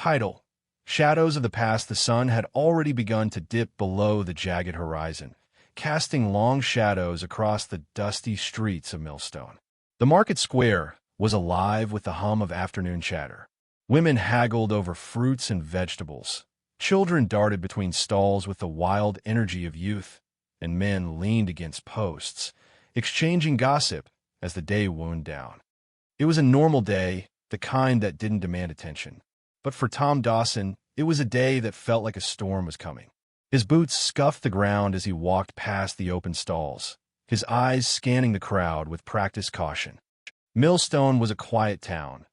Title: Shadows of the Past. The sun had already begun to dip below the jagged horizon, casting long shadows across the dusty streets of Millstone. The market square was alive with the hum of afternoon chatter. Women haggled over fruits and vegetables. Children darted between stalls with the wild energy of youth, and men leaned against posts, exchanging gossip as the day wound down. It was a normal day, the kind that didn't demand attention. But for Tom Dawson, it was a day that felt like a storm was coming. His boots scuffed the ground as he walked past the open stalls, his eyes scanning the crowd with practiced caution. Millstone was a quiet town,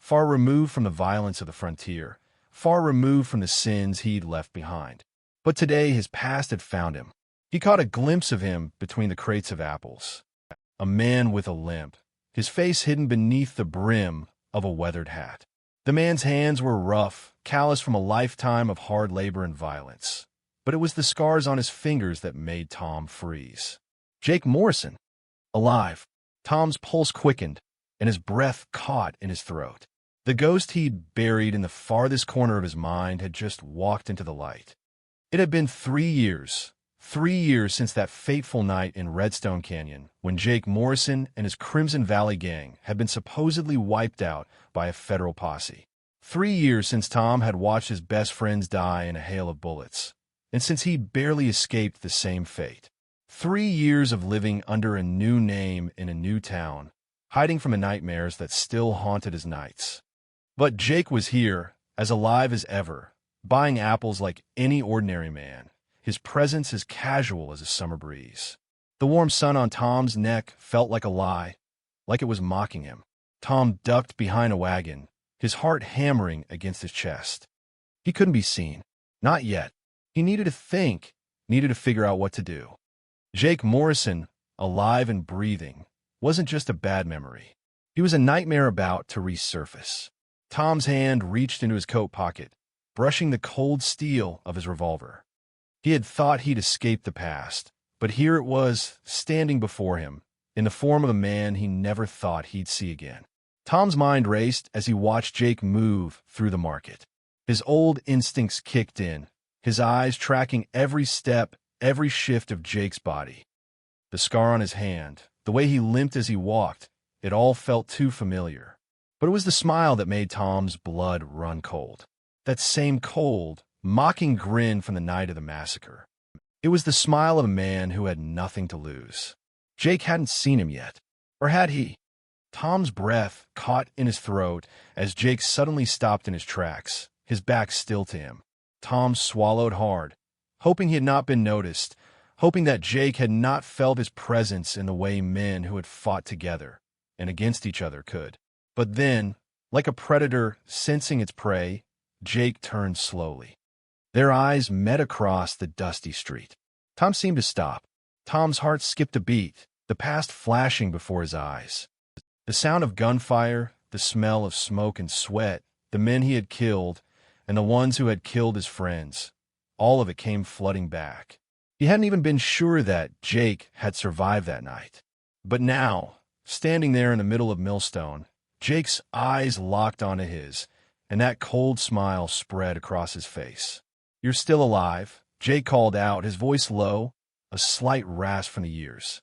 far removed from the violence of the frontier, far removed from the sins he'd left behind. But today his past had found him. He caught a glimpse of him between the crates of apples. A man with a limp, his face hidden beneath the brim of a weathered hat. The man's hands were rough, calloused from a lifetime of hard labor and violence. But it was the scars on his fingers that made Tom freeze. Jake Morrison. Alive. Tom's pulse quickened, and his breath caught in his throat. The ghost he'd buried in the farthest corner of his mind had just walked into the light. It had been 3 years since that fateful night in Redstone Canyon, when Jake Morrison and his Crimson Valley gang had been supposedly wiped out by a federal posse. 3 years since Tom had watched his best friends die in a hail of bullets, and since he barely escaped the same fate. 3 years of living under a new name in a new town, hiding from the nightmares that still haunted his nights. But Jake was here, as alive as ever, buying apples like any ordinary man, his presence as casual as a summer breeze. The warm sun on Tom's neck felt like a lie, like it was mocking him. Tom ducked behind a wagon, his heart hammering against his chest. He couldn't be seen. Not yet. He needed to think, needed to figure out what to do. Jake Morrison, alive and breathing, wasn't just a bad memory. He was a nightmare about to resurface. Tom's hand reached into his coat pocket, brushing the cold steel of his revolver. He had thought he'd escaped the past, but here it was, standing before him, in the form of a man he never thought he'd see again. Tom's mind raced as he watched Jake move through the market. His old instincts kicked in, his eyes tracking every step, every shift of Jake's body. The scar on his hand, the way he limped as he walked, it all felt too familiar. But it was the smile that made Tom's blood run cold. That same cold, mocking grin from the night of the massacre. It was the smile of a man who had nothing to lose. Jake hadn't seen him yet. Or had he? Tom's breath caught in his throat as Jake suddenly stopped in his tracks, his back still to him. Tom swallowed hard, hoping he had not been noticed, hoping that Jake had not felt his presence in the way men who had fought together and against each other could. But then, like a predator sensing its prey, Jake turned slowly. Their eyes met across the dusty street. Tom seemed to stop. Tom's heart skipped a beat, the past flashing before his eyes. The sound of gunfire, the smell of smoke and sweat, the men he had killed, and the ones who had killed his friends, all of it came flooding back. He hadn't even been sure that Jake had survived that night. But now, standing there in the middle of Millstone, Jake's eyes locked onto his, and that cold smile spread across his face. "You're still alive," Jake called out, his voice low, a slight rasp from the years.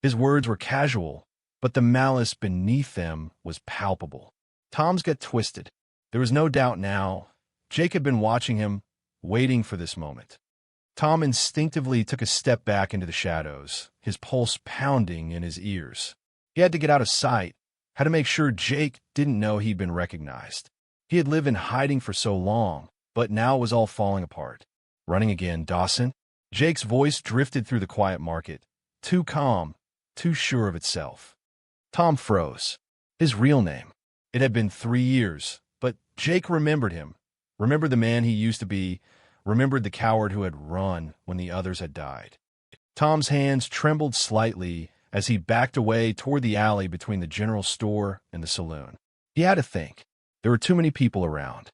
His words were casual, but the malice beneath them was palpable. Tom's gut twisted. There was no doubt now. Jake had been watching him, waiting for this moment. Tom instinctively took a step back into the shadows, his pulse pounding in his ears. He had to get out of sight, had to make sure Jake didn't know he'd been recognized. He had lived in hiding for so long, but now it was all falling apart. Running again, Dawson? Jake's voice drifted through the quiet market, too calm, too sure of itself. Tom froze. His real name. It had been 3 years, but Jake remembered him, remembered the man he used to be, remembered the coward who had run when the others had died. Tom's hands trembled slightly as he backed away toward the alley between the general store and the saloon. He had to think. There were too many people around.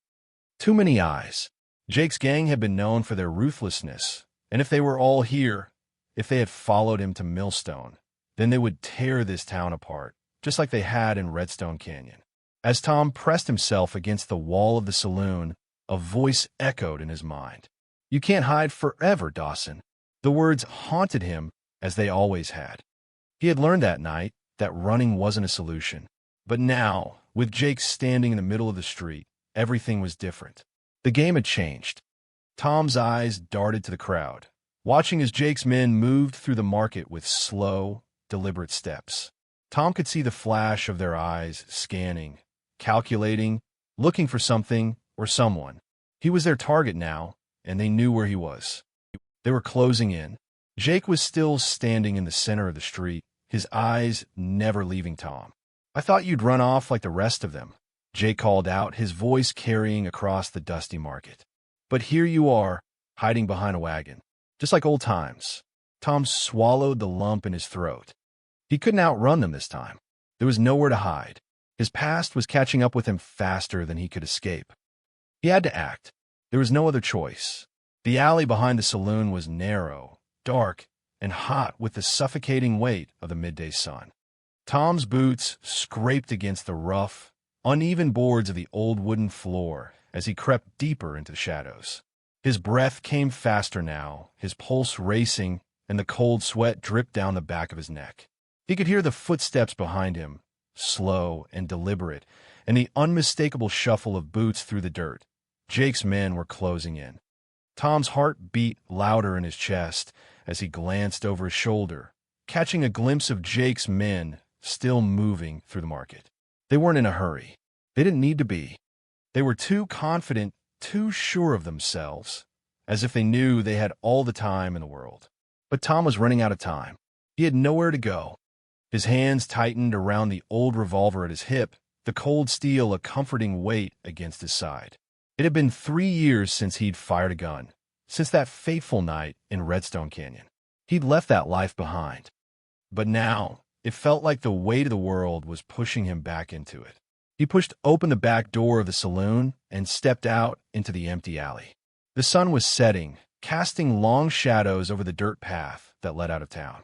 Too many eyes. Jake's gang had been known for their ruthlessness, and if they were all here, if they had followed him to Millstone, then they would tear this town apart, just like they had in Redstone Canyon. As Tom pressed himself against the wall of the saloon, A voice echoed in his mind. "You can't hide forever, Dawson." The words haunted him as they always had. He had learned that night that running wasn't a solution. But now, with Jake standing in the middle of the street, everything was different. The game had changed. Tom's eyes darted to the crowd, watching as Jake's men moved through the market with slow, deliberate steps. Tom could see the flash of their eyes, scanning, calculating, looking for something or someone. He was their target now, and they knew where he was. They were closing in. Jake was still standing in the center of the street, his eyes never leaving Tom. "I thought you'd run off like the rest of them," Jake called out, his voice carrying across the dusty market. "But here you are, hiding behind a wagon, just like old times." Tom swallowed the lump in his throat. He couldn't outrun them this time. There was nowhere to hide. His past was catching up with him faster than he could escape. He had to act. There was no other choice. The alley behind the saloon was narrow, dark, and hot with the suffocating weight of the midday sun. Tom's boots scraped against the rough, uneven boards of the old wooden floor as he crept deeper into the shadows. His breath came faster now, his pulse racing, and the cold sweat dripped down the back of his neck. He could hear the footsteps behind him, slow and deliberate, and the unmistakable shuffle of boots through the dirt. Jake's men were closing in. Tom's heart beat louder in his chest as he glanced over his shoulder, catching a glimpse of Jake's men still moving through the market. They weren't in a hurry. They didn't need to be. They were too confident, too sure of themselves, as if they knew they had all the time in the world. But Tom was running out of time. He had nowhere to go. His hands tightened around the old revolver at his hip, the cold steel a comforting weight against his side. It had been 3 years since he'd fired a gun, since that fateful night in Redstone Canyon. He'd left that life behind. But now, it felt like the weight of the world was pushing him back into it. He pushed open the back door of the saloon and stepped out into the empty alley. The sun was setting, casting long shadows over the dirt path that led out of town.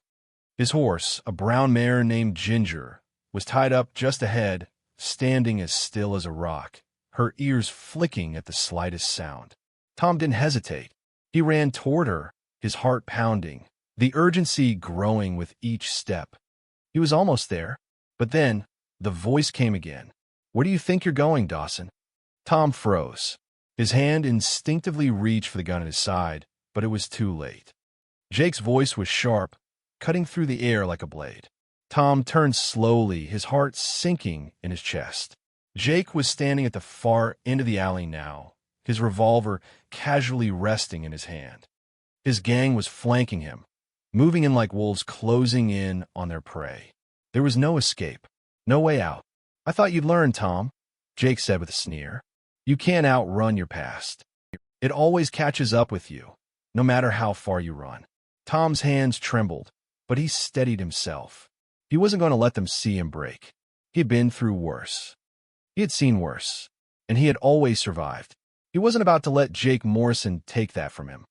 His horse, a brown mare named Ginger, was tied up just ahead, standing as still as a rock, her ears flicking at the slightest sound. Tom didn't hesitate. He ran toward her, his heart pounding, the urgency growing with each step. He was almost there, but then the voice came again. "Where do you think you're going, Dawson?" Tom froze. His hand instinctively reached for the gun at his side, but it was too late. Jake's voice was sharp, cutting through the air like a blade. Tom turned slowly, his heart sinking in his chest. Jake was standing at the far end of the alley now, his revolver casually resting in his hand. His gang was flanking him, moving in like wolves closing in on their prey. There was no escape, no way out. "I thought you'd learn, Tom," Jake said with a sneer. "You can't outrun your past. It always catches up with you, no matter how far you run." Tom's hands trembled, but he steadied himself. He wasn't going to let them see him break. He had been through worse. He had seen worse, and he had always survived. He wasn't about to let Jake Morrison take that from him.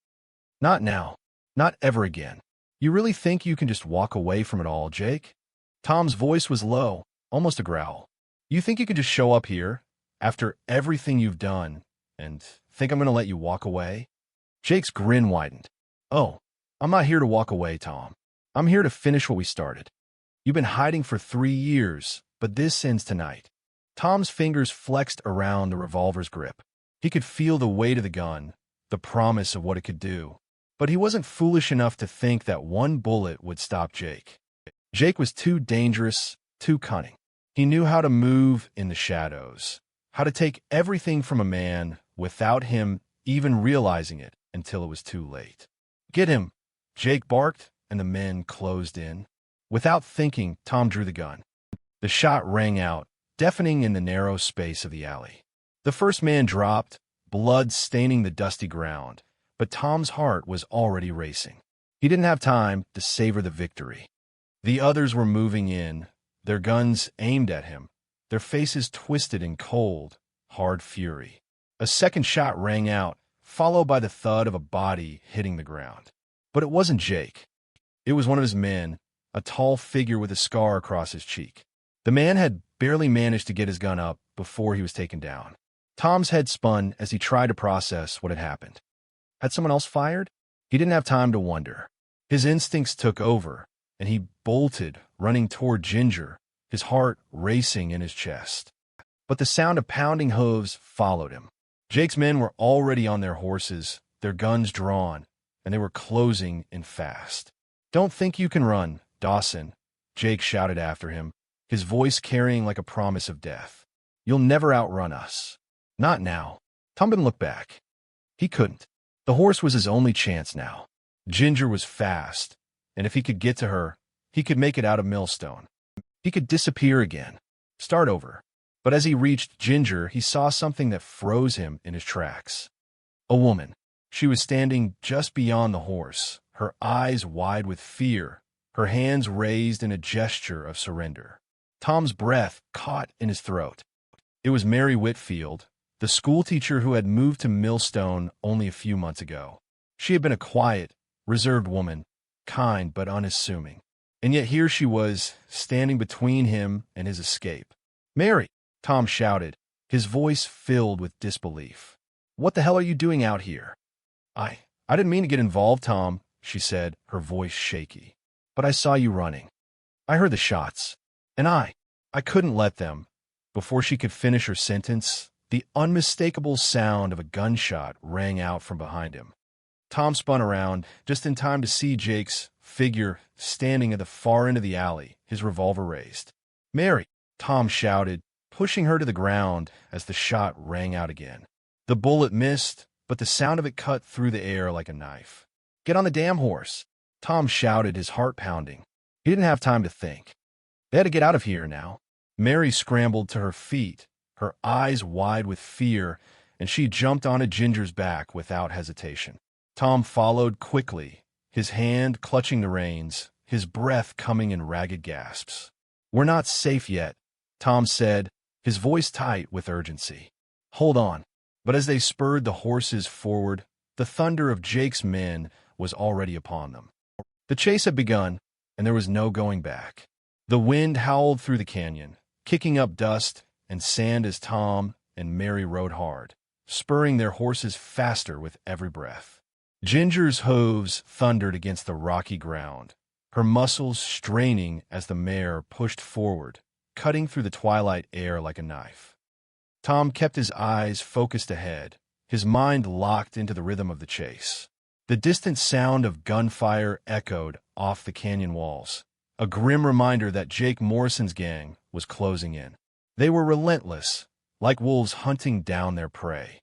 Not now. Not ever again. "You really think you can just walk away from it all, Jake?" Tom's voice was low, almost a growl. "You think you can just show up here, after everything you've done, and think I'm going to let you walk away?" Jake's grin widened. "Oh, I'm not here to walk away, Tom. I'm here to finish what we started. You've been hiding for 3 years, but this ends tonight." Tom's fingers flexed around the revolver's grip. He could feel the weight of the gun, the promise of what it could do. But he wasn't foolish enough to think that one bullet would stop Jake. Jake was too dangerous, too cunning. He knew how to move in the shadows, how to take everything from a man without him even realizing it until it was too late. "Get him!" Jake barked, and the men closed in. Without thinking, Tom drew the gun. The shot rang out, deafening in the narrow space of the alley. The first man dropped, blood staining the dusty ground, but Tom's heart was already racing. He didn't have time to savor the victory. The others were moving in, their guns aimed at him, their faces twisted in cold, hard fury. A second shot rang out, followed by the thud of a body hitting the ground. But it wasn't Jake. It was one of his men, a tall figure with a scar across his cheek. The man had barely managed to get his gun up before he was taken down. Tom's head spun as he tried to process what had happened. Had someone else fired? He didn't have time to wonder. His instincts took over, and he bolted, running toward Ginger, his heart racing in his chest. But the sound of pounding hooves followed him. Jake's men were already on their horses, their guns drawn, and they were closing in fast. "Don't think you can run, Dawson," Jake shouted after him, his voice carrying like a promise of death. "You'll never outrun us." Not now. Tom didn't look back. He couldn't. The horse was his only chance now. Ginger was fast, and if he could get to her, he could make it out of Millstone. He could disappear again, start over. But as he reached Ginger, he saw something that froze him in his tracks. A woman. She was standing just beyond the horse, her eyes wide with fear, her hands raised in a gesture of surrender. Tom's breath caught in his throat. It was Mary Whitfield, the schoolteacher who had moved to Millstone only a few months ago. She had been a quiet, reserved woman, kind but unassuming. And yet here she was, standing between him and his escape. "Mary!" Tom shouted, his voice filled with disbelief. "What the hell are you doing out here?" I didn't mean to get involved, Tom," she said, her voice shaky. "But I saw you running. I heard the shots. And I couldn't let them." Before she could finish her sentence, the unmistakable sound of a gunshot rang out from behind him. Tom spun around, just in time to see Jake's figure standing at the far end of the alley, his revolver raised. "Mary!" Tom shouted, pushing her to the ground as the shot rang out again. The bullet missed, but the sound of it cut through the air like a knife. "Get on the damn horse!" Tom shouted, his heart pounding. He didn't have time to think. They had to get out of here now. Mary scrambled to her feet, her eyes wide with fear, and she jumped onto Ginger's back without hesitation. Tom followed quickly, his hand clutching the reins, his breath coming in ragged gasps. "We're not safe yet," Tom said, his voice tight with urgency. "Hold on." But as they spurred the horses forward, the thunder of Jake's men was already upon them. The chase had begun, and there was no going back. The wind howled through the canyon, kicking up dust and sand as Tom and Mary rode hard, spurring their horses faster with every breath. Ginger's hooves thundered against the rocky ground, her muscles straining as the mare pushed forward, cutting through the twilight air like a knife. Tom kept his eyes focused ahead, his mind locked into the rhythm of the chase. The distant sound of gunfire echoed off the canyon walls, a grim reminder that Jake Morrison's gang was closing in. They were relentless, like wolves hunting down their prey.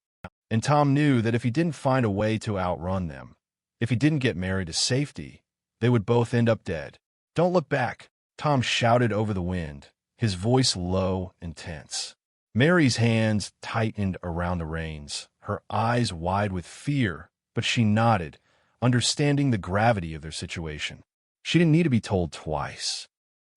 And Tom knew that if he didn't find a way to outrun them, if he didn't get Mary to safety, they would both end up dead. "Don't look back," Tom shouted over the wind, his voice low and tense. Mary's hands tightened around the reins, her eyes wide with fear, but she nodded, understanding the gravity of their situation. She didn't need to be told twice.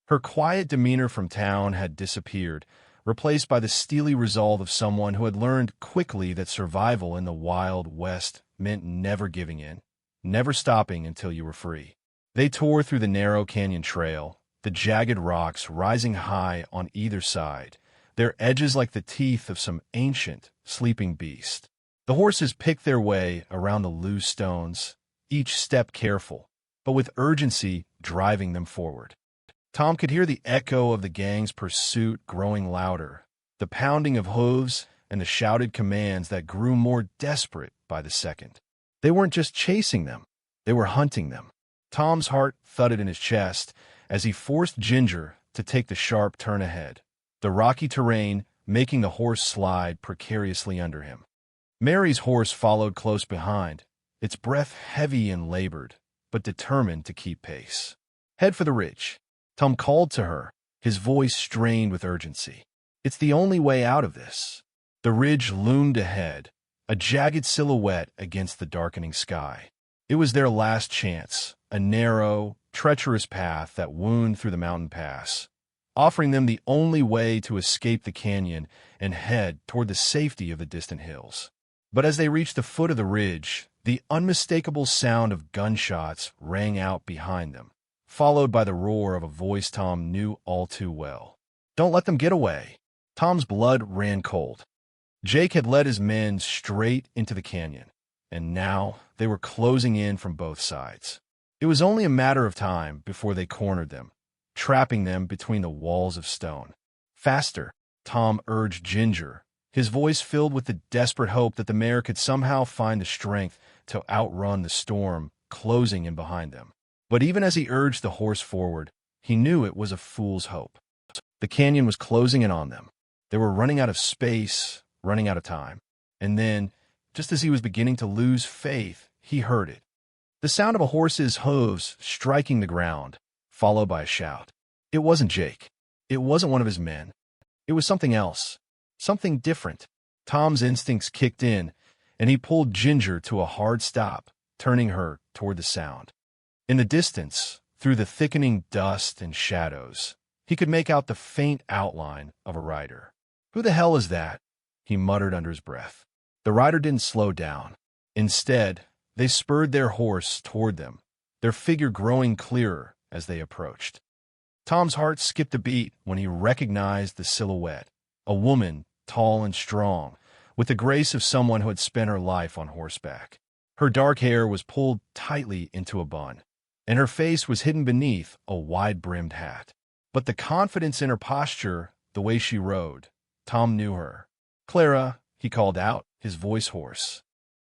Her quiet demeanor from town had disappeared, replaced by the steely resolve of someone who had learned quickly that survival in the Wild West meant never giving in, never stopping until you were free. They tore through the narrow canyon trail, the jagged rocks rising high on either side, their edges like the teeth of some ancient, sleeping beast. The horses picked their way around the loose stones, each step careful, but with urgency driving them forward. Tom could hear the echo of the gang's pursuit growing louder, the pounding of hooves and the shouted commands that grew more desperate by the second. They weren't just chasing them, they were hunting them. Tom's heart thudded in his chest as he forced Ginger to take the sharp turn ahead, the rocky terrain making the horse slide precariously under him. Mary's horse followed close behind, its breath heavy and labored, but determined to keep pace. "Head for the ridge," Tom called to her, his voice strained with urgency. "It's the only way out of this." The ridge loomed ahead, a jagged silhouette against the darkening sky. It was their last chance, a narrow, treacherous path that wound through the mountain pass, offering them the only way to escape the canyon and head toward the safety of the distant hills. But as they reached the foot of the ridge, the unmistakable sound of gunshots rang out behind them, followed by the roar of a voice Tom knew all too well. "Don't let them get away." Tom's blood ran cold. Jake had led his men straight into the canyon, and now they were closing in from both sides. It was only a matter of time before they cornered them, trapping them between the walls of stone. "Faster," Tom urged Ginger, his voice filled with the desperate hope that the mare could somehow find the strength to outrun the storm closing in behind them. But even as he urged the horse forward, he knew it was a fool's hope. The canyon was closing in on them. They were running out of space, running out of time. And then, just as he was beginning to lose faith, he heard it. The sound of a horse's hooves striking the ground, followed by a shout. It wasn't Jake. It wasn't one of his men. It was something else. Something different. Tom's instincts kicked in, and he pulled Ginger to a hard stop, turning her toward the sound. In the distance, through the thickening dust and shadows, he could make out the faint outline of a rider. "Who the hell is that?" he muttered under his breath. The rider didn't slow down. Instead, they spurred their horse toward them, their figure growing clearer as they approached. Tom's heart skipped a beat when he recognized the silhouette, a woman, tall and strong, with the grace of someone who had spent her life on horseback. Her dark hair was pulled tightly into a bun, and her face was hidden beneath a wide-brimmed hat. But the confidence in her posture, the way she rode, Tom knew her. "Clara," he called out, his voice hoarse.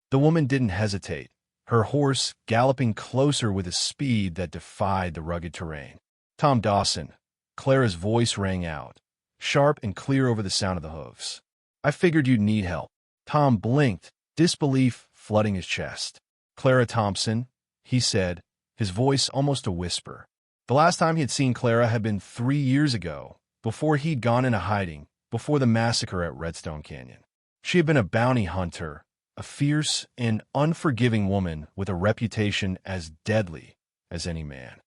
The woman didn't hesitate, her horse galloping closer with a speed that defied the rugged terrain. "Tom Dawson," Clara's voice rang out, sharp and clear over the sound of the hooves. "I figured you'd need help." Tom blinked, disbelief flooding his chest. "Clara Thompson," he said, his voice almost a whisper. The last time he had seen Clara had been 3 years ago, before he'd gone into hiding, before the massacre at Redstone Canyon. She had been a bounty hunter, a fierce and unforgiving woman with a reputation as deadly as any man.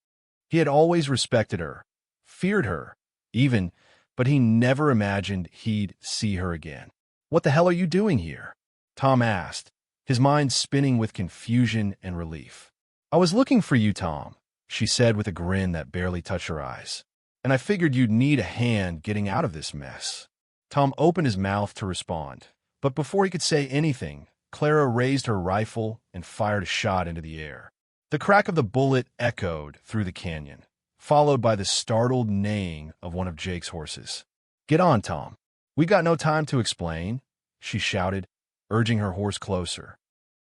He had always respected her, feared her, even, but he never imagined he'd see her again. "What the hell are you doing here?" Tom asked, his mind spinning with confusion and relief. "I was looking for you, Tom," she said with a grin that barely touched her eyes. "And I figured you'd need a hand getting out of this mess." Tom opened his mouth to respond, but before he could say anything, Clara raised her rifle and fired a shot into the air. The crack of the bullet echoed through the canyon, followed by the startled neighing of one of Jake's horses. "Get on, Tom. We got no time to explain," she shouted, urging her horse closer.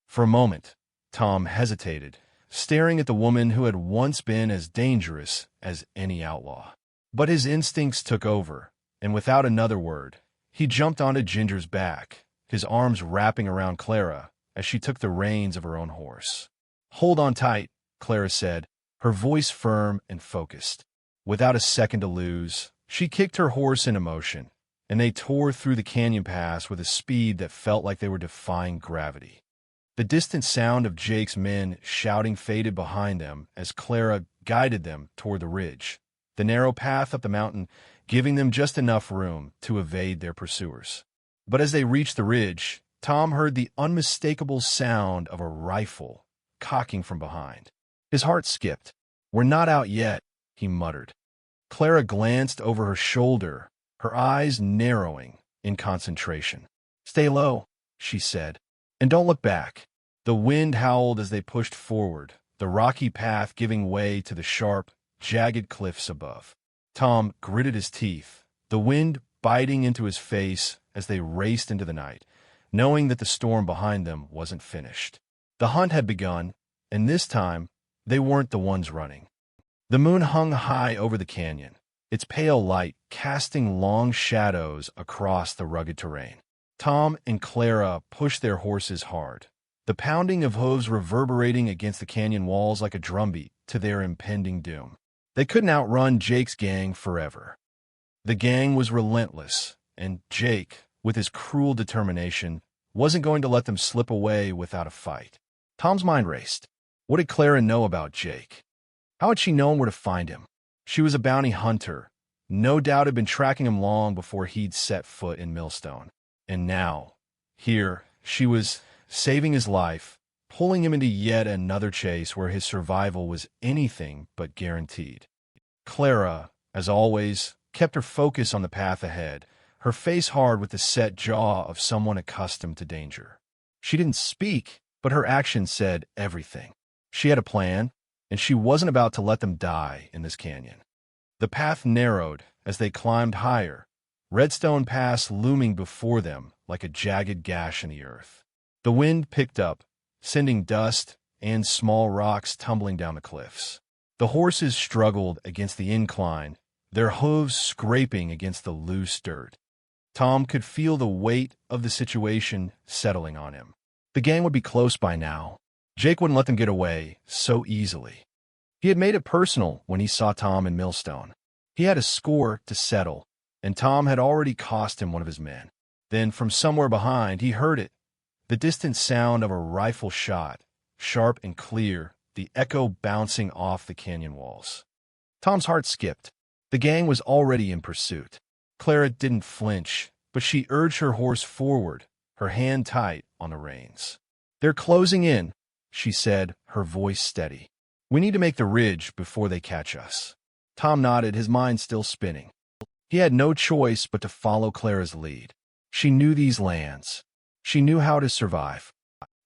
For a moment, Tom hesitated, staring at the woman who had once been as dangerous as any outlaw. But his instincts took over, and without another word, he jumped onto Ginger's back, his arms wrapping around Clara as she took the reins of her own horse. "Hold on tight," Clara said, her voice firm and focused. Without a second to lose, she kicked her horse into motion, and they tore through the canyon pass with a speed that felt like they were defying gravity. The distant sound of Jake's men shouting faded behind them as Clara guided them toward the ridge, the narrow path up the mountain giving them just enough room to evade their pursuers. But as they reached the ridge, Tom heard the unmistakable sound of a rifle cocking from behind. His heart skipped. "We're not out yet," he muttered. Clara glanced over her shoulder, her eyes narrowing in concentration. "Stay low," she said, "and don't look back." The wind howled as they pushed forward, the rocky path giving way to the sharp, jagged cliffs above. Tom gritted his teeth, the wind biting into his face as they raced into the night, knowing that the storm behind them wasn't finished. The hunt had begun, and this time, they weren't the ones running. The moon hung high over the canyon, its pale light casting long shadows across the rugged terrain. Tom and Clara pushed their horses hard, the pounding of hooves reverberating against the canyon walls like a drumbeat to their impending doom. They couldn't outrun Jake's gang forever. The gang was relentless, and Jake, with his cruel determination, wasn't going to let them slip away without a fight. Tom's mind raced. What did Clara know about Jake? How had she known where to find him? She was a bounty hunter, no doubt had been tracking him long before he'd set foot in Millstone. And now, here, she was saving his life, pulling him into yet another chase where his survival was anything but guaranteed. Clara, as always, kept her focus on the path ahead, her face hard with the set jaw of someone accustomed to danger. She didn't speak, but her actions said everything. She had a plan, and she wasn't about to let them die in this canyon. The path narrowed as they climbed higher, Redstone Pass looming before them like a jagged gash in the earth. The wind picked up, sending dust and small rocks tumbling down the cliffs. The horses struggled against the incline, their hooves scraping against the loose dirt. Tom could feel the weight of the situation settling on him. The gang would be close by now. Jake wouldn't let them get away so easily. He had made it personal when he saw Tom in Millstone. He had a score to settle, and Tom had already cost him one of his men. Then, from somewhere behind, he heard it, the distant sound of a rifle shot, sharp and clear, the echo bouncing off the canyon walls. Tom's heart skipped. The gang was already in pursuit. Clara didn't flinch, but she urged her horse forward, her hand tight on the reins. "They're closing in," she said, her voice steady. "We need to make the ridge before they catch us." Tom nodded, his mind still spinning. He had no choice but to follow Clara's lead. She knew these lands. She knew how to survive.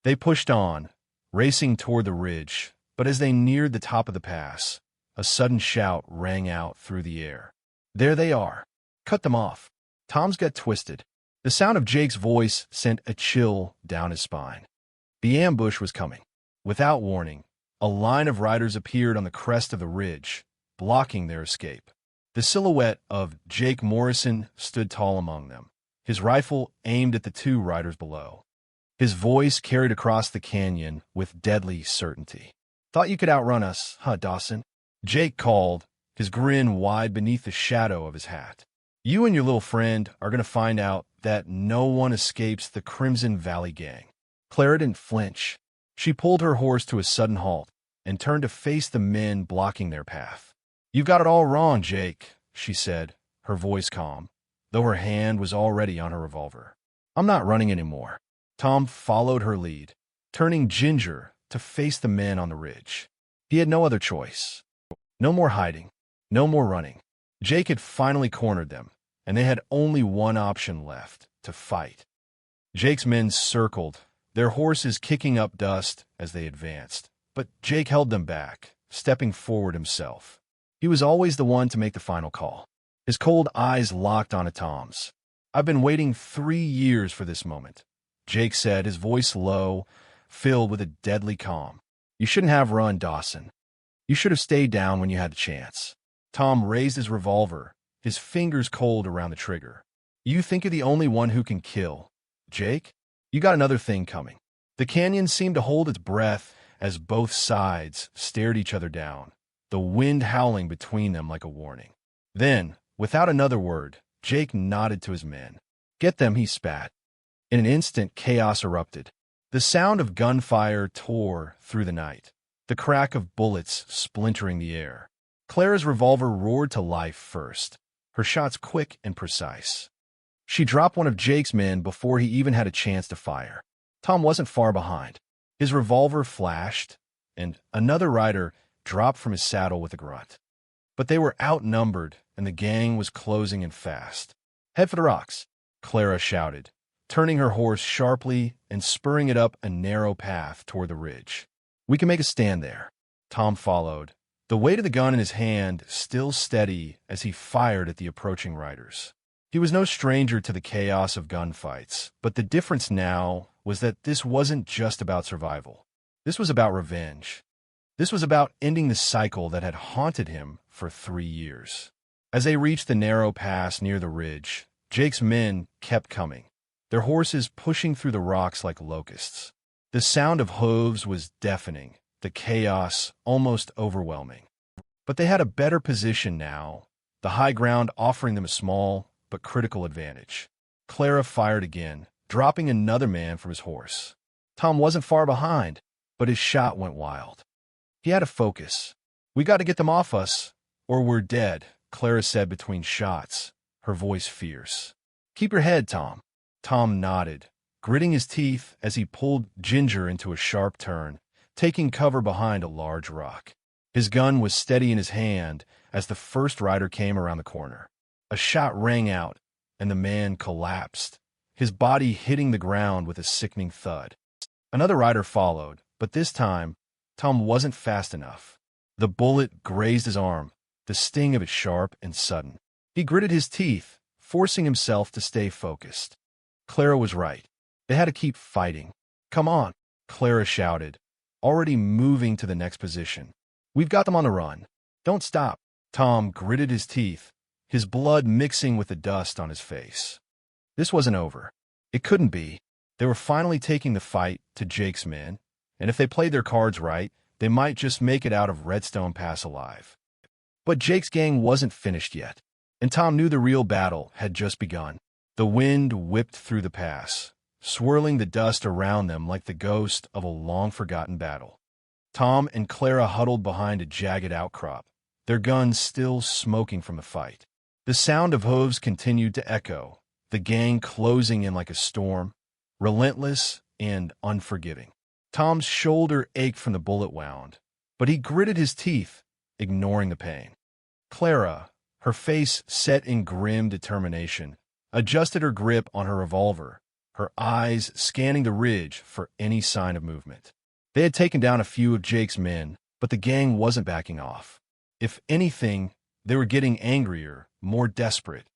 They pushed on, racing toward the ridge, but as they neared the top of the pass, a sudden shout rang out through the air. "There they are! Cut them off!" Tom's gut twisted. The sound of Jake's voice sent a chill down his spine. The ambush was coming. Without warning, a line of riders appeared on the crest of the ridge, blocking their escape. The silhouette of Jake Morrison stood tall among them, his rifle aimed at the two riders below. His voice carried across the canyon with deadly certainty. "Thought you could outrun us, huh, Dawson?" Jake called, his grin wide beneath the shadow of his hat. "You and your little friend are going to find out that no one escapes the Crimson Valley gang." Clara didn't flinch. She pulled her horse to a sudden halt and turned to face the men blocking their path. "You've got it all wrong, Jake," she said, her voice calm, though her hand was already on her revolver. "I'm not running anymore." Tom followed her lead, turning ginger to face the men on the ridge. He had no other choice. No more hiding. No more running. Jake had finally cornered them, and they had only one option left, to fight. Jake's men circled, their horses kicking up dust as they advanced, but Jake held them back, stepping forward himself. He was always the one to make the final call. His cold eyes locked onto Tom's. "I've been waiting 3 years for this moment," Jake said, his voice low, filled with a deadly calm. "You shouldn't have run, Dawson. You should have stayed down when you had the chance." Tom raised his revolver, his fingers cold around the trigger. "You think you're the only one who can kill, Jake? You got another thing coming." The canyon seemed to hold its breath as both sides stared each other down, the wind howling between them like a warning. Then, without another word, Jake nodded to his men. "Get them," he spat. In an instant, chaos erupted. The sound of gunfire tore through the night, the crack of bullets splintering the air. Clara's revolver roared to life first, her shots quick and precise. She dropped one of Jake's men before he even had a chance to fire. Tom wasn't far behind. His revolver flashed, and another rider dropped from his saddle with a grunt. But they were outnumbered, and the gang was closing in fast. "Head for the rocks," Clara shouted, turning her horse sharply and spurring it up a narrow path toward the ridge. "We can make a stand there." Tom followed, the weight of the gun in his hand still steady as he fired at the approaching riders. He was no stranger to the chaos of gunfights, but the difference now was that this wasn't just about survival. This was about revenge. This was about ending the cycle that had haunted him for 3 years. As they reached the narrow pass near the ridge, Jake's men kept coming, their horses pushing through the rocks like locusts. The sound of hooves was deafening, the chaos almost overwhelming. But they had a better position now, the high ground offering them a small but critical advantage. Clara fired again, dropping another man from his horse. Tom wasn't far behind, but his shot went wild. He had to focus. "We got to get them off us, or we're dead," Clara said between shots, her voice fierce. "Keep your head, Tom." Tom nodded, gritting his teeth as he pulled Ginger into a sharp turn, taking cover behind a large rock. His gun was steady in his hand as the first rider came around the corner. A shot rang out, and the man collapsed, his body hitting the ground with a sickening thud. Another rider followed, but this time, Tom wasn't fast enough. The bullet grazed his arm, the sting of it sharp and sudden. He gritted his teeth, forcing himself to stay focused. Clara was right. They had to keep fighting. "Come on," Clara shouted, already moving to the next position. "We've got them on the run. Don't stop." Tom gritted his teeth, his blood mixing with the dust on his face. This wasn't over. It couldn't be. They were finally taking the fight to Jake's men, and if they played their cards right, they might just make it out of Redstone Pass alive. But Jake's gang wasn't finished yet, and Tom knew the real battle had just begun. The wind whipped through the pass, swirling the dust around them like the ghost of a long-forgotten battle. Tom and Clara huddled behind a jagged outcrop, their guns still smoking from the fight. The sound of hooves continued to echo, the gang closing in like a storm, relentless and unforgiving. Tom's shoulder ached from the bullet wound, but he gritted his teeth, ignoring the pain. Clara, her face set in grim determination, adjusted her grip on her revolver, her eyes scanning the ridge for any sign of movement. They had taken down a few of Jake's men, but the gang wasn't backing off. If anything, they were getting angrier, more desperate.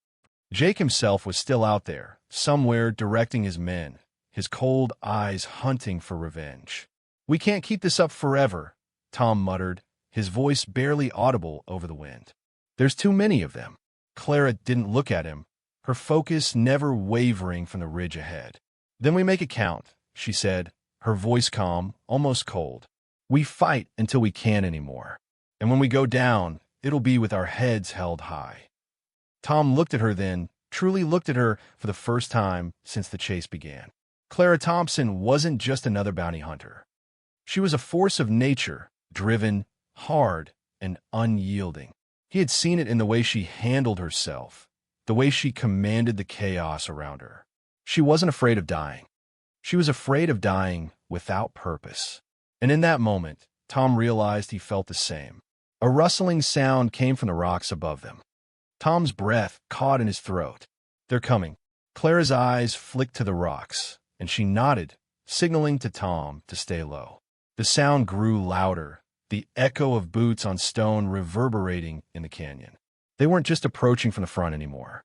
Jake himself was still out there, somewhere directing his men, his cold eyes hunting for revenge. "We can't keep this up forever," Tom muttered, his voice barely audible over the wind. "There's too many of them." Clara didn't look at him, her focus never wavering from the ridge ahead. "Then we make it count," she said, her voice calm, almost cold. "We fight until we can't anymore. And when we go down, it'll be with our heads held high." Tom looked at her then, truly looked at her for the first time since the chase began. Clara Thompson wasn't just another bounty hunter. She was a force of nature, driven, hard, and unyielding. He had seen it in the way she handled herself, the way she commanded the chaos around her. She wasn't afraid of dying. She was afraid of dying without purpose. And in that moment, Tom realized he felt the same. A rustling sound came from the rocks above them. Tom's breath caught in his throat. "They're coming." Clara's eyes flicked to the rocks, and she nodded, signaling to Tom to stay low. The sound grew louder, the echo of boots on stone reverberating in the canyon. They weren't just approaching from the front anymore.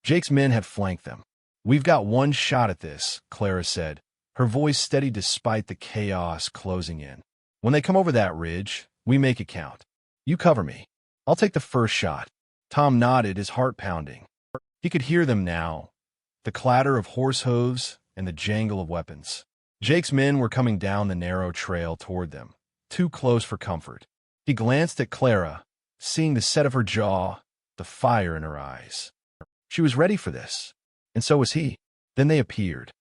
Jake's men had flanked them. "We've got one shot at this," Clara said, her voice steady despite the chaos closing in. "When they come over that ridge, we make it count. You cover me. I'll take the first shot." Tom nodded, his heart pounding. He could hear them now, the clatter of horse hooves and the jangle of weapons. Jake's men were coming down the narrow trail toward them, too close for comfort. He glanced at Clara, seeing the set of her jaw, the fire in her eyes. She was ready for this, and so was he. Then they appeared.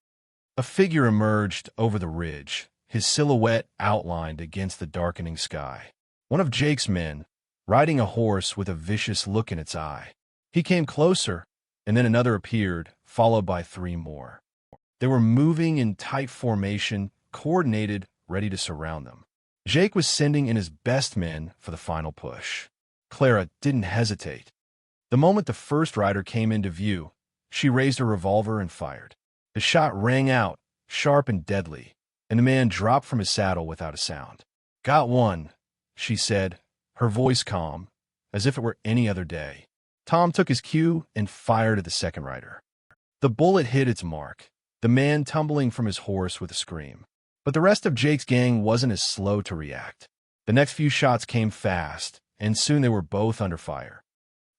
A figure emerged over the ridge, his silhouette outlined against the darkening sky. One of Jake's men, riding a horse with a vicious look in its eye. He came closer, and then another appeared, followed by three more. They were moving in tight formation, coordinated, ready to surround them. Jake was sending in his best men for the final push. Clara didn't hesitate. The moment the first rider came into view, she raised her revolver and fired. The shot rang out, sharp and deadly, and the man dropped from his saddle without a sound. "Got one," she said, her voice calm, as if it were any other day. Tom took his cue and fired at the second rider. The bullet hit its mark, the man tumbling from his horse with a scream. But the rest of Jake's gang wasn't as slow to react. The next few shots came fast, and soon they were both under fire.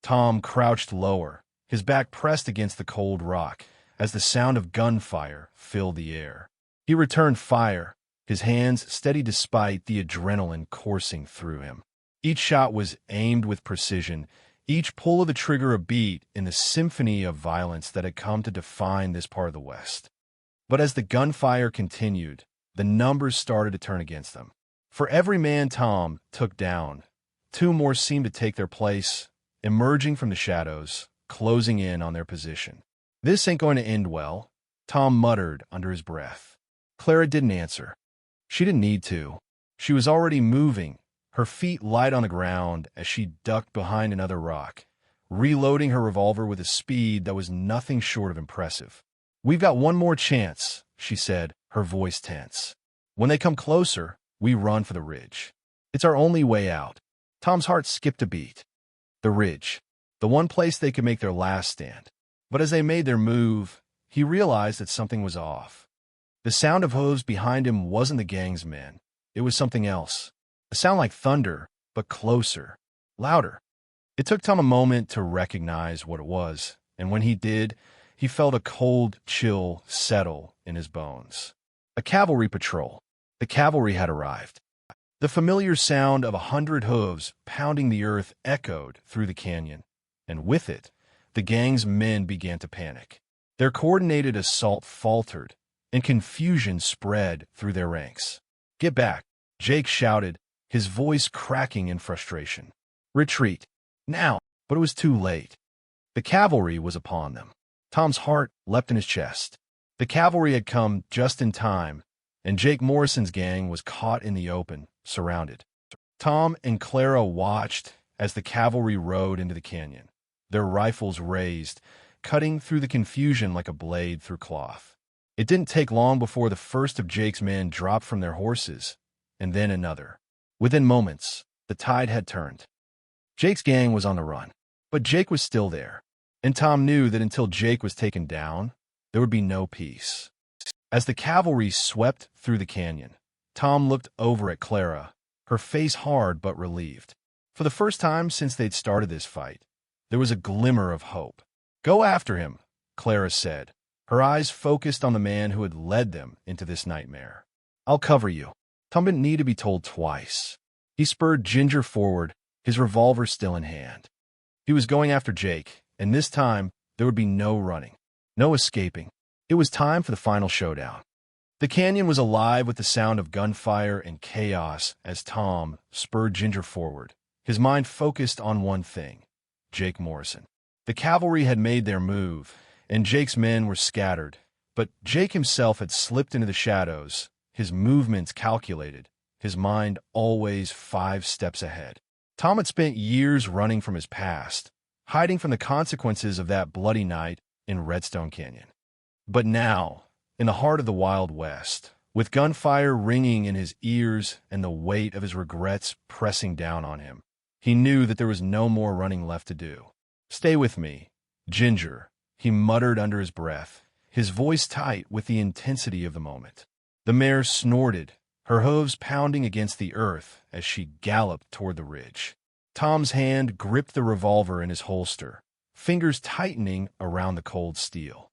Tom crouched lower, his back pressed against the cold rock, as the sound of gunfire filled the air. He returned fire, his hands steady despite the adrenaline coursing through him. Each shot was aimed with precision, each pull of the trigger a beat in the symphony of violence that had come to define this part of the West. But as the gunfire continued, the numbers started to turn against them. For every man Tom took down, two more seemed to take their place, emerging from the shadows, closing in on their position. "This ain't going to end well," Tom muttered under his breath. Clara didn't answer. She didn't need to. She was already moving, her feet light on the ground as she ducked behind another rock, reloading her revolver with a speed that was nothing short of impressive. "We've got one more chance," she said, her voice tense. "When they come closer, we run for the ridge. It's our only way out." Tom's heart skipped a beat. The ridge. The one place they could make their last stand. But as they made their move, he realized that something was off. The sound of hooves behind him wasn't the gang's men. It was something else. A sound like thunder, but closer, louder. It took Tom a moment to recognize what it was, and when he did, he felt a cold chill settle in his bones. A cavalry patrol. The cavalry had arrived. The familiar sound of 100 hooves pounding the earth echoed through the canyon, and with it, the gang's men began to panic. Their coordinated assault faltered, and confusion spread through their ranks. "Get back," Jake shouted, his voice cracking in frustration. "Retreat. Now!" But it was too late. The cavalry was upon them. Tom's heart leapt in his chest. The cavalry had come just in time, and Jake Morrison's gang was caught in the open, surrounded. Tom and Clara watched as the cavalry rode into the canyon, their rifles raised, cutting through the confusion like a blade through cloth. It didn't take long before the first of Jake's men dropped from their horses, and then another. Within moments, the tide had turned. Jake's gang was on the run, but Jake was still there, and Tom knew that until Jake was taken down, there would be no peace. As the cavalry swept through the canyon, Tom looked over at Clara, her face hard but relieved. For the first time since they'd started this fight, there was a glimmer of hope. "Go after him," Clara said, her eyes focused on the man who had led them into this nightmare. "I'll cover you." Tom didn't need to be told twice. He spurred Ginger forward, his revolver still in hand. He was going after Jake, and this time there would be no running, no escaping. It was time for the final showdown. The canyon was alive with the sound of gunfire and chaos as Tom spurred Ginger forward, his mind focused on one thing: Jake Morrison. The cavalry had made their move, and Jake's men were scattered, but Jake himself had slipped into the shadows, his movements calculated, his mind always 5 steps ahead. Tom had spent years running from his past, hiding from the consequences of that bloody night in Redstone Canyon. But now, in the heart of the Wild West, with gunfire ringing in his ears and the weight of his regrets pressing down on him, he knew that there was no more running left to do. "Stay with me, Ginger," he muttered under his breath, his voice tight with the intensity of the moment. The mare snorted, her hooves pounding against the earth as she galloped toward the ridge. Tom's hand gripped the revolver in his holster, fingers tightening around the cold steel.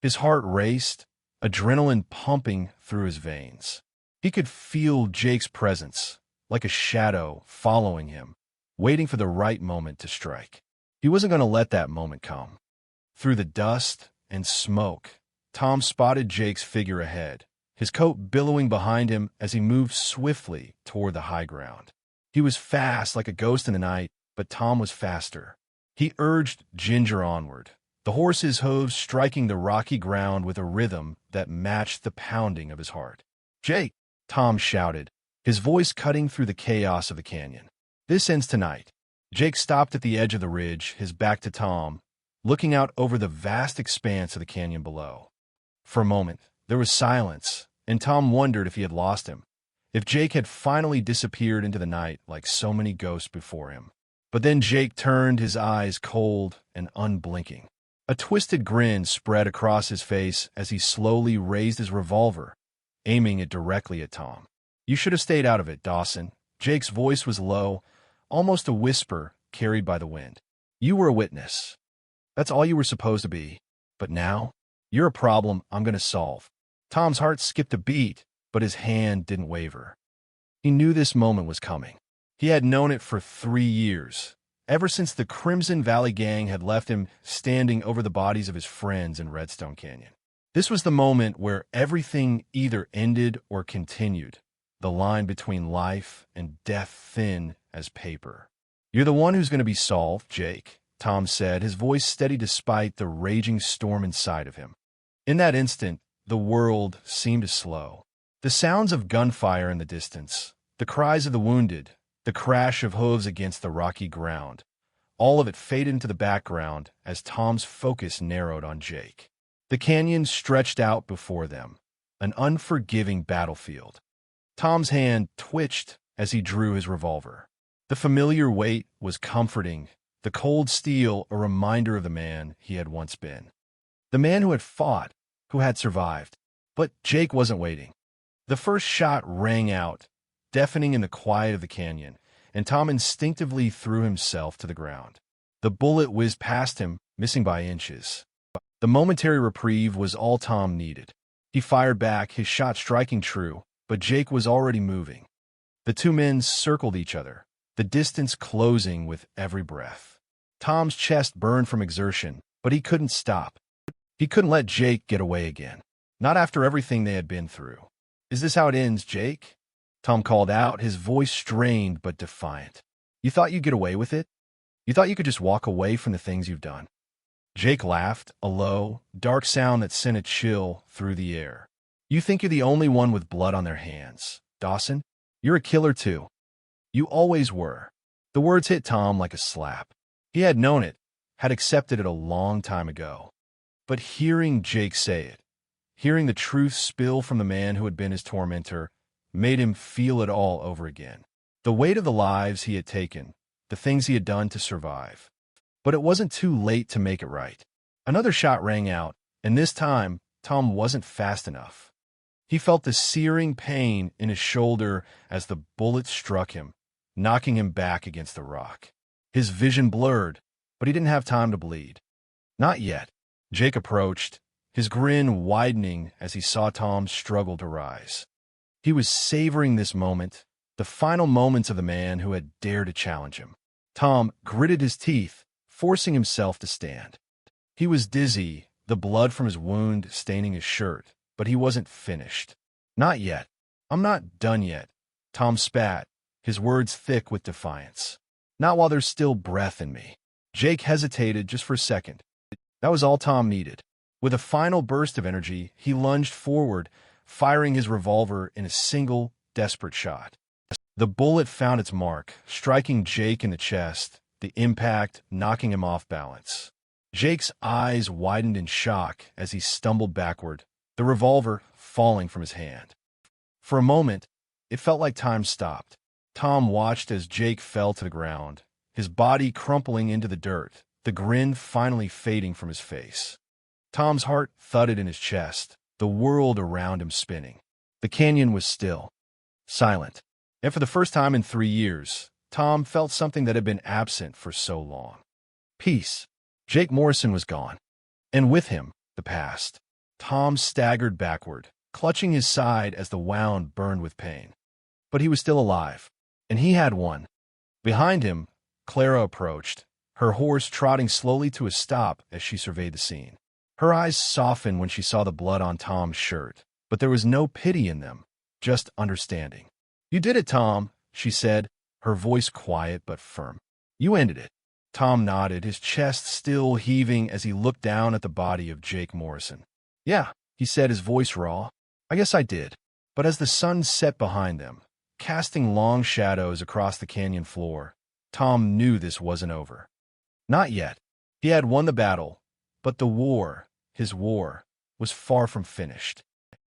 His heart raced, adrenaline pumping through his veins. He could feel Jake's presence, like a shadow following him, waiting for the right moment to strike. He wasn't going to let that moment come. Through the dust and smoke, Tom spotted Jake's figure ahead, his coat billowing behind him as he moved swiftly toward the high ground. He was fast like a ghost in the night, but Tom was faster. He urged Ginger onward, the horse's hooves striking the rocky ground with a rhythm that matched the pounding of his heart. "Jake!" Tom shouted, his voice cutting through the chaos of the canyon. "This ends tonight." Jake stopped at the edge of the ridge, his back to Tom, looking out over the vast expanse of the canyon below. For a moment, there was silence, and Tom wondered if he had lost him, if Jake had finally disappeared into the night like so many ghosts before him. But then Jake turned, his eyes cold and unblinking. A twisted grin spread across his face as he slowly raised his revolver, aiming it directly at Tom. "You should have stayed out of it, Dawson." Jake's voice was low, almost a whisper carried by the wind. "You were a witness. That's all you were supposed to be. But now, you're a problem I'm going to solve." Tom's heart skipped a beat, but his hand didn't waver. He knew this moment was coming. He had known it for 3 years, ever since the Crimson Valley Gang had left him standing over the bodies of his friends in Redstone Canyon. This was the moment where everything either ended or continued, the line between life and death thin as paper. "You're the one who's going to be solved, Jake," Tom said, his voice steady despite the raging storm inside of him. In that instant, the world seemed to slow. The sounds of gunfire in the distance, the cries of the wounded, the crash of hooves against the rocky ground, All of it faded into the background as Tom's focus narrowed on Jake. The canyon stretched out before them, an unforgiving battlefield. Tom's hand twitched as he drew his revolver. The familiar weight was comforting, the cold steel a reminder of the man he had once been. The man who had fought, who had survived. But Jake wasn't waiting. The first shot rang out, deafening in the quiet of the canyon, and Tom instinctively threw himself to the ground. The bullet whizzed past him, missing by inches. The momentary reprieve was all Tom needed. He fired back, his shot striking true, but Jake was already moving. The two men circled each other, the distance closing with every breath. Tom's chest burned from exertion, but he couldn't stop. He couldn't let Jake get away again. Not after everything they had been through. "Is this how it ends, Jake?" Tom called out, his voice strained but defiant. "You thought you'd get away with it? You thought you could just walk away from the things you've done?" Jake laughed, a low, dark sound that sent a chill through the air. "You think you're the only one with blood on their hands, Dawson? You're a killer too. You always were." The words hit Tom like a slap. He had known it, had accepted it a long time ago. But hearing Jake say it, hearing the truth spill from the man who had been his tormentor, made him feel it all over again. The weight of the lives he had taken, the things he had done to survive. But it wasn't too late to make it right. Another shot rang out, and this time, Tom wasn't fast enough. He felt the searing pain in his shoulder as the bullet struck him, knocking him back against the rock. His vision blurred, but he didn't have time to bleed. Not yet. Jake approached, his grin widening as he saw Tom struggle to rise. He was savoring this moment, the final moments of the man who had dared to challenge him. Tom gritted his teeth, forcing himself to stand. He was dizzy, the blood from his wound staining his shirt, but he wasn't finished. "Not yet. I'm not done yet," Tom spat, his words thick with defiance. "Not while there's still breath in me." Jake hesitated just for a second. That was all Tom needed. With a final burst of energy, he lunged forward, firing his revolver in a single, desperate shot. The bullet found its mark, striking Jake in the chest, the impact knocking him off balance. Jake's eyes widened in shock as he stumbled backward, the revolver falling from his hand. For a moment, it felt like time stopped. Tom watched as Jake fell to the ground, his body crumpling into the dirt, the grin finally fading from his face. Tom's heart thudded in his chest, the world around him spinning. The canyon was still, silent, and for the first time in 3 years, Tom felt something that had been absent for so long. Peace. Jake Morrison was gone, and with him, the past. Tom staggered backward, clutching his side as the wound burned with pain. But he was still alive, and he had won. Behind him, Clara approached, her horse trotting slowly to a stop as she surveyed the scene. Her eyes softened when she saw the blood on Tom's shirt, but there was no pity in them, just understanding. "You did it, Tom," she said, her voice quiet but firm. "You ended it." Tom nodded, his chest still heaving as he looked down at the body of Jake Morrison. "Yeah," he said, his voice raw. "I guess I did." But as the sun set behind them, casting long shadows across the canyon floor, Tom knew this wasn't over. Not yet. He had won the battle, but the war, his war, was far from finished.